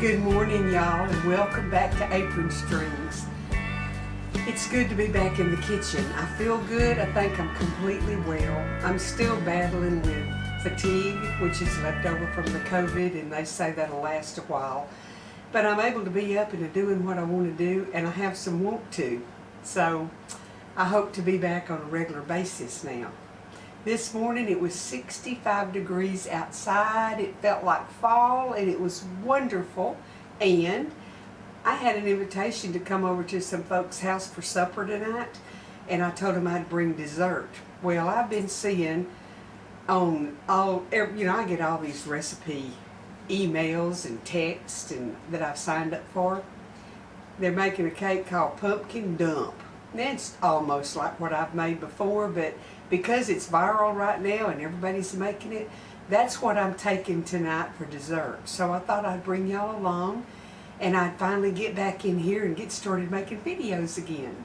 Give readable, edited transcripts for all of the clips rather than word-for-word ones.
Good morning, y'all, and welcome back to Apron Strings. It's good to be back in the kitchen. I feel good. I think I'm completely well. I'm still battling with fatigue, which is left over from the COVID, and they say that'll last a while. But I'm able to be up and doing what I want to do, and I have some want to. So I hope to be back on a regular basis now. This morning it was 65 degrees outside. It felt like fall and it was wonderful. And I had an invitation to come over to some folks' house for supper tonight, and I told them I'd bring dessert. Well, I've been seeing on I get all these recipe emails and texts and that I've signed up for. They're making a cake called pumpkin dump. That's almost like what I've made before, but because it's viral right now and everybody's making it, that's what I'm taking tonight for dessert. So I thought I'd bring y'all along and I'd finally get back in here and get started making videos again.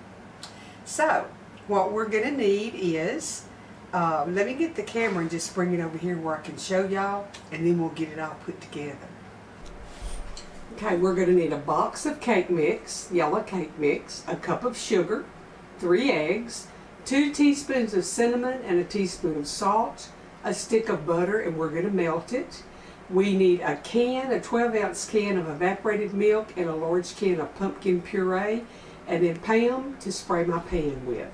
So what we're going to need is, let me get the camera and just bring it over here where I can show y'all, and then we'll get it all put together. Okay, we're going to need a box of cake mix, yellow cake mix, a cup of sugar, 3 eggs, 2 teaspoons of cinnamon and a teaspoon of salt, a stick of butter, and we're going to melt it. We need a 12-ounce can of evaporated milk and a large can of pumpkin puree, and then Pam to spray my pan with.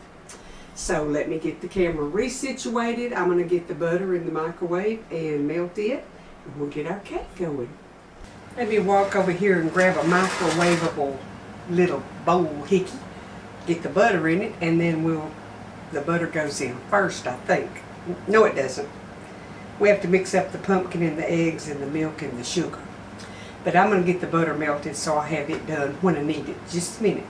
So let me get the camera resituated. I'm going to get the butter in the microwave and melt it, and we'll get our cake going. Let me walk over here and grab a microwavable little bowl hickey. Get the butter in it, and then the butter goes in first, I think. No, it doesn't. We have to mix up the pumpkin and the eggs and the milk and the sugar. But I'm going to get the butter melted so I have it done when I need it. Just a minute.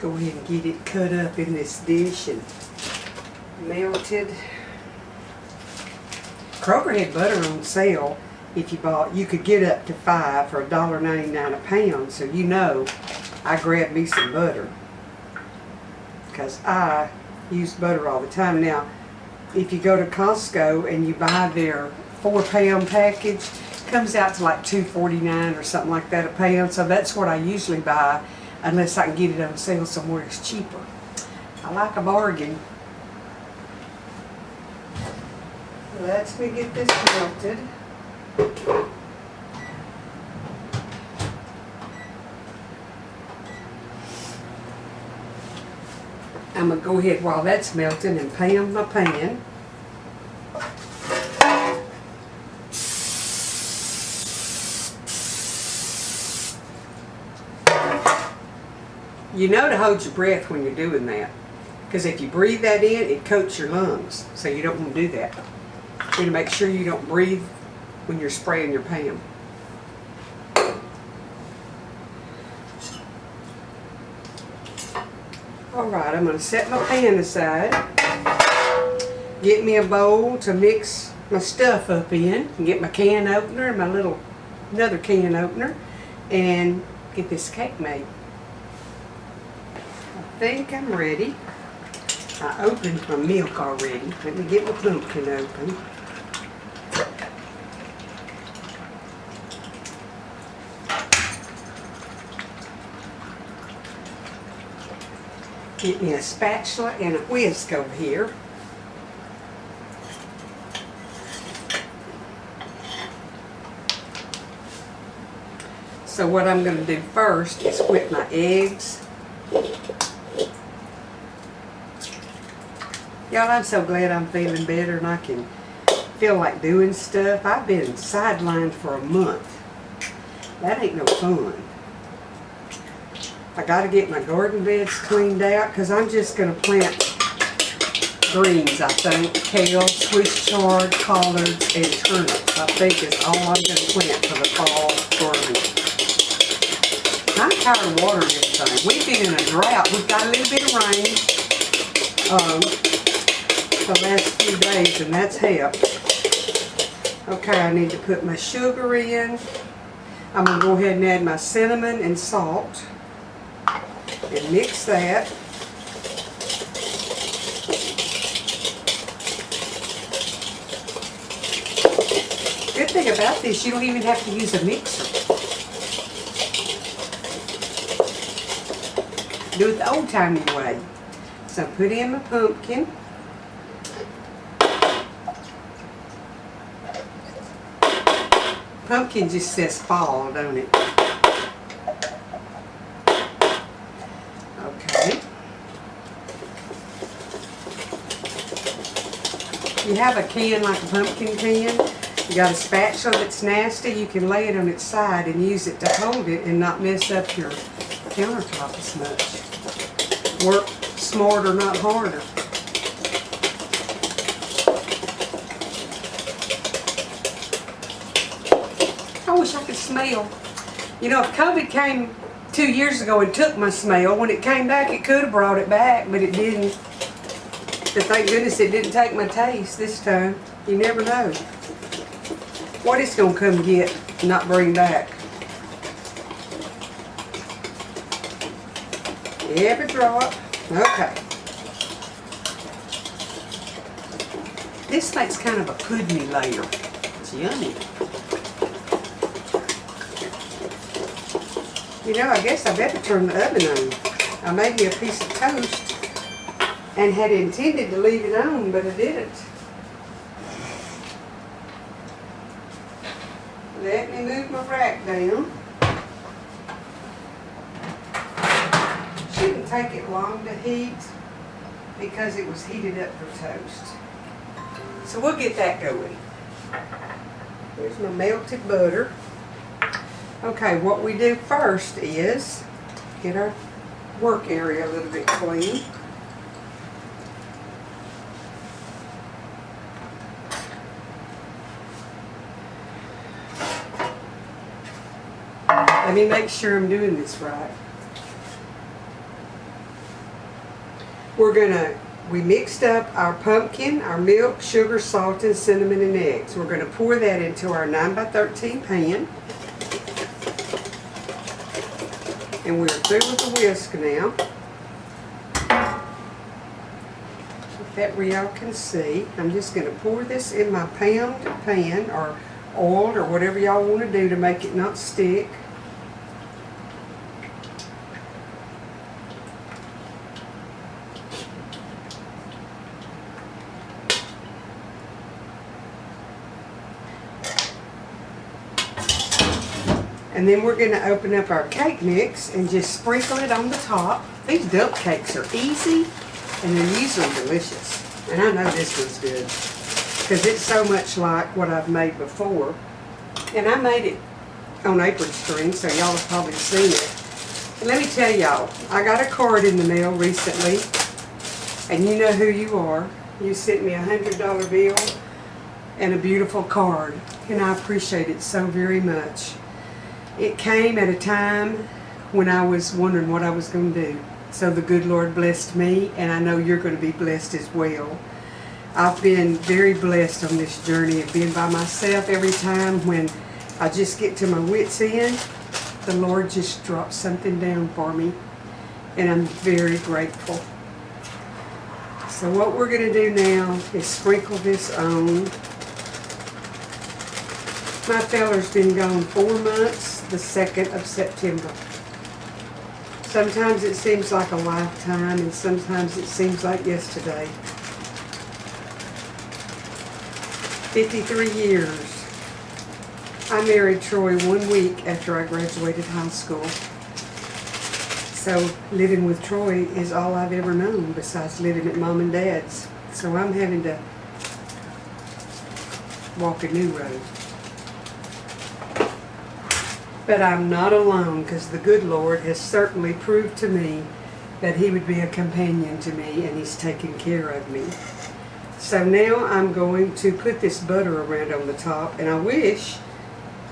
Go ahead and get it cut up in this dish and melted. Kroger had butter on sale. If you bought, you could get up to 5 for $1.99 a pound. So you know, I grabbed me some butter because I use butter all the time. Now, if you go to Costco and you buy their 4-pound package, it comes out to like $2.49 or something like that a pound. So that's what I usually buy, unless I can get it on sale somewhere it's cheaper. I like a bargain. Let me get this melted. I'm going to go ahead while that's melting and pan my pan. You know to hold your breath when you're doing that, because if you breathe that in, it coats your lungs, so you don't want to do that. You're going to make sure you don't breathe when you're spraying your pan. Alright, I'm going to set my pan aside, get me a bowl to mix my stuff up in, and get my can opener, my another can opener, and get this cake made. I think I'm ready. I opened my milk already. Let me get my pumpkin open. Get me a spatula and a whisk over here. So what I'm going to do first is whip my eggs. Y'all, I'm so glad I'm feeling better and I can feel like doing stuff. I've been sidelined for a month. That ain't no fun. I got to get my garden beds cleaned out because I'm just going to plant greens, I think. Kale, Swiss chard, collards, and turnips. I think is all I'm going to plant for the fall garden. I'm tired of watering everything. We've been in a drought. We've got a little bit of rain the last few days, and that's helped. Okay, I need to put my sugar in. I'm going to go ahead and add my cinnamon and salt. and mix that. Good thing about this, you don't even have to use a mixer. Do it the old-timey way. So put in my pumpkin. Pumpkin just says fall, don't it? Okay. You have a can like a pumpkin can. You got a spatula that's nasty, you can lay it on its side and use it to hold it and not mess up your countertop as much. Work smarter, not harder. I wish I could smell. You know, if COVID came 2 years ago and took my smell, when it came back it could have brought it back, but it didn't. But thank goodness it didn't take my taste this time. You never know what it's going to come get and not bring back. Every drop. Okay. This makes kind of a pudding layer. It's yummy. You know, I guess I better turn the oven on. I made me a piece of toast and had intended to leave it on, but I didn't. Let me move my rack down. Shouldn't take it long to heat because it was heated up for toast. So we'll get that going. Here's my melted butter. Okay, what we do first is get our work area a little bit clean. Let me make sure I'm doing this right. We mixed up our pumpkin, our milk, sugar, salt, and cinnamon and eggs. We're going to pour that into our 9x13 pan. And we're through with the whisk now. If that way y'all can see, I'm just going to pour this in my pound pan or oiled or whatever y'all want to do to make it not stick. And then we're going to open up our cake mix and just sprinkle it on the top. These dump cakes are easy and they're usually delicious. And I know this one's good because it's so much like what I've made before. And I made it on apron string, so y'all have probably seen it. And let me tell y'all, I got a card in the mail recently, and you know who you are. You sent me a $100 bill and a beautiful card, and I appreciate it so very much. It came at a time when I was wondering what I was going to do. So the good Lord blessed me, and I know you're going to be blessed as well. I've been very blessed on this journey of being by myself. Every time when I just get to my wits' end, the Lord just drops something down for me, and I'm very grateful. So what we're going to do now is sprinkle this on. My feller's been gone 4 months, the 2nd of September. Sometimes it seems like a lifetime, and sometimes it seems like yesterday. 53 years. I married Troy 1 week after I graduated high school. So living with Troy is all I've ever known besides living at Mom and Dad's. So I'm having to walk a new road. But I'm not alone, because the good Lord has certainly proved to me that He would be a companion to me, and He's taken care of me. So now I'm going to put this butter around on the top, and I wish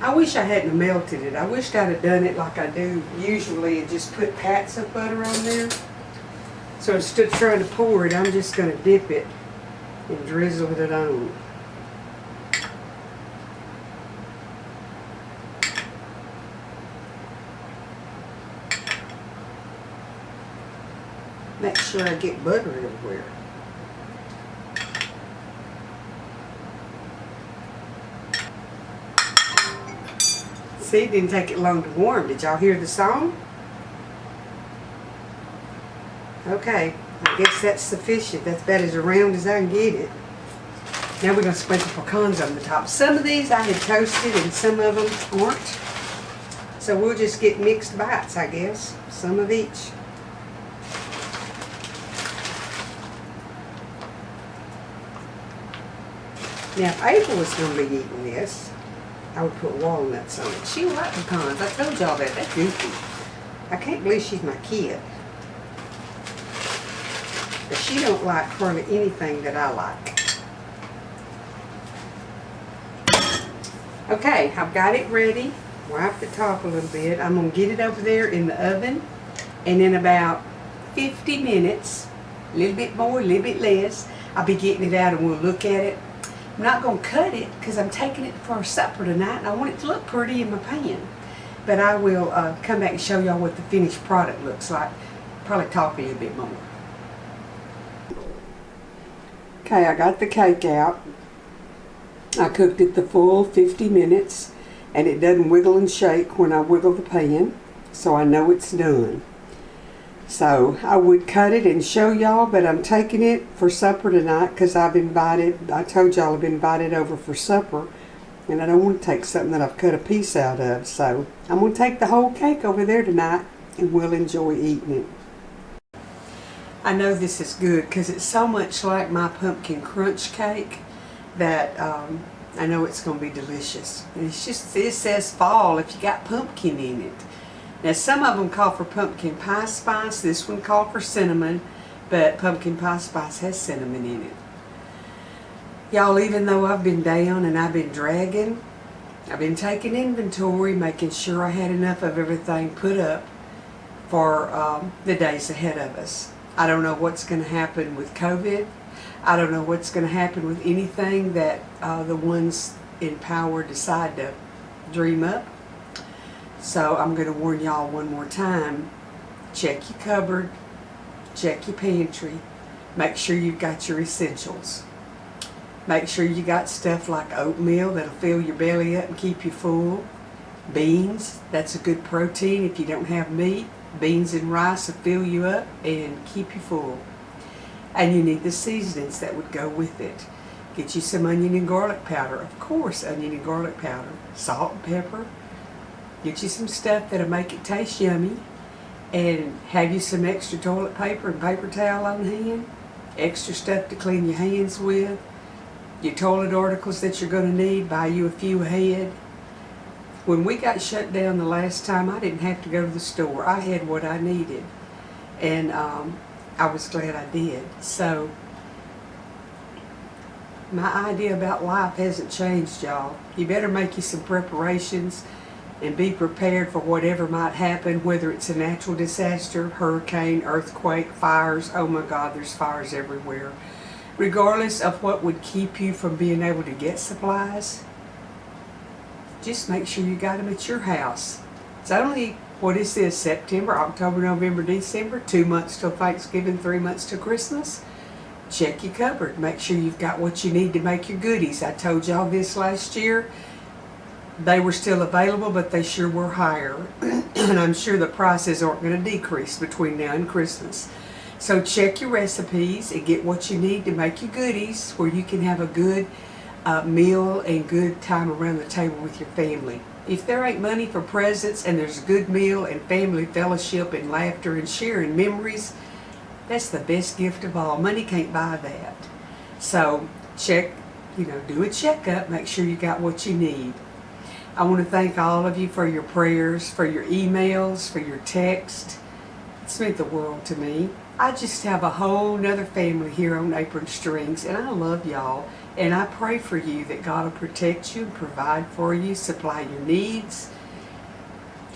I hadn't melted it. I wished I'd have done it like I do usually and just put pats of butter on there. So instead of trying to pour it, I'm just going to dip it and drizzle it on. Make sure I get butter everywhere. See, it didn't take it long to warm. Did y'all hear the song? Okay, I guess that's sufficient. That's about as round as I can get it. Now we're going to sprinkle pecans on the top. Some of these I had toasted and some of them aren't. So we'll just get mixed bites, I guess. Some of each. Now if April was going to be eating this, I would put walnuts on it. She likes pecans. I told y'all that. That's goofy. I can't believe she's my kid. But she don't like hardly anything that I like. Okay, I've got it ready. Wipe the top a little bit. I'm going to get it over there in the oven. And in about 50 minutes, a little bit more, a little bit less, I'll be getting it out and we'll look at it. I'm not going to cut it because I'm taking it for supper tonight and I want it to look pretty in my pan. But I will come back and show y'all what the finished product looks like. Probably talk a little bit more. Okay, I got the cake out. I cooked it the full 50 minutes and it doesn't wiggle and shake when I wiggle the pan, so I know it's done. So I would cut it and show y'all, but I'm taking it for supper tonight because I told y'all I've been invited over for supper and I don't want to take something that I've cut a piece out of. So I'm going to take the whole cake over there tonight and we'll enjoy eating it. I know this is good because it's so much like my pumpkin crunch cake that I know it's going to be delicious. And it's just, it says fall if you got pumpkin in it. Now some of them call for pumpkin pie spice. This one called for cinnamon, but pumpkin pie spice has cinnamon in it. Y'all, even though I've been down and I've been dragging, I've been taking inventory, making sure I had enough of everything put up for the days ahead of us. I don't know what's going to happen with COVID. I don't know what's going to happen with anything that the ones in power decide to dream up. So I'm going to warn y'all one more time. Check your cupboard. Check your pantry. Make sure you've got your essentials. Make sure you got stuff like oatmeal that'll fill your belly up and keep you full. Beans, that's a good protein if you don't have meat. Beans and rice will fill you up and keep you full. And you need the seasonings that would go with it. Get you some onion and garlic powder. Of course, onion and garlic powder. Salt and pepper. Get you some stuff that'll make it taste yummy. And have you some extra toilet paper and paper towel on hand. Extra stuff to clean your hands with. Your toilet articles that you're going to need. Buy you a few ahead. When we got shut down the last time, I didn't have to go to the store. I had what I needed. And I was glad I did. So, my idea about life hasn't changed, y'all. You better make you some preparations and be prepared for whatever might happen, whether it's a natural disaster, hurricane, earthquake, fires. Oh my God, there's fires everywhere. Regardless of what would keep you from being able to get supplies, just make sure you got them at your house. It's only, what is this, September, October, November, December, 2 months till Thanksgiving, 3 months till Christmas. Check your cupboard. Make sure you've got what you need to make your goodies. I told y'all this last year. They were still available, but they sure were higher. And I'm sure the prices aren't going to decrease between now and Christmas. So check your recipes and get what you need to make your goodies where you can have a good meal and good time around the table with your family. If there ain't money for presents and there's a good meal and family fellowship and laughter and sharing memories, that's the best gift of all. Money can't buy that. So check, do a checkup, make sure you got what you need. I want to thank all of you for your prayers, for your emails, for your text. It's meant the world to me. I just have a whole nother family here on Apron Strings, and I love y'all. And I pray for you that God will protect you, provide for you, supply your needs.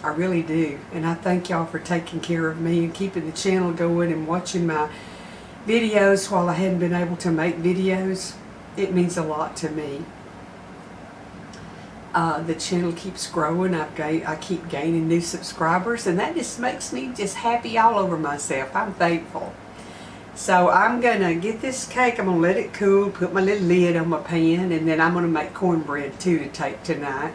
I really do. And I thank y'all for taking care of me and keeping the channel going and watching my videos while I hadn't been able to make videos. It means a lot to me. The channel keeps growing. I keep gaining new subscribers, and that just makes me just happy all over myself. I'm thankful. So I'm gonna get this cake, I'm gonna let it cool, put my little lid on my pan, and then I'm gonna make cornbread too to take tonight.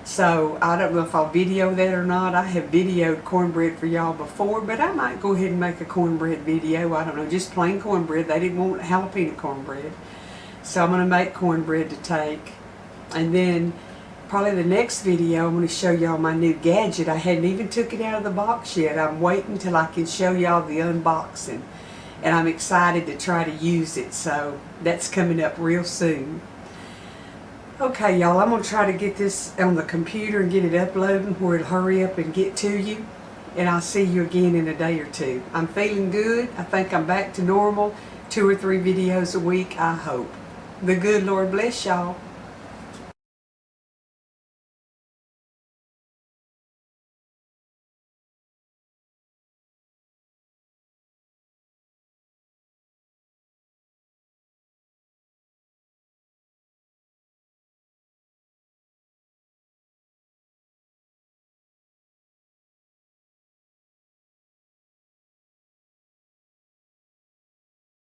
So I don't know if I'll video that or not. I have videoed cornbread for y'all before, but I might go ahead and make a cornbread video. I don't know, just plain cornbread. They didn't want jalapeno cornbread. So I'm gonna make cornbread to take. And then probably the next video I'm going to show y'all my new gadget. I hadn't even took it out of the box yet. I'm waiting till I can show y'all the unboxing. And I'm excited to try to use it. So that's coming up real soon. Okay y'all, I'm going to try to get this on the computer and get it uploading where it'll hurry up and get to you. And I'll see you again in a day or two. I'm feeling good. I think I'm back to normal. 2 or 3 videos a week, I hope. The good Lord bless y'all.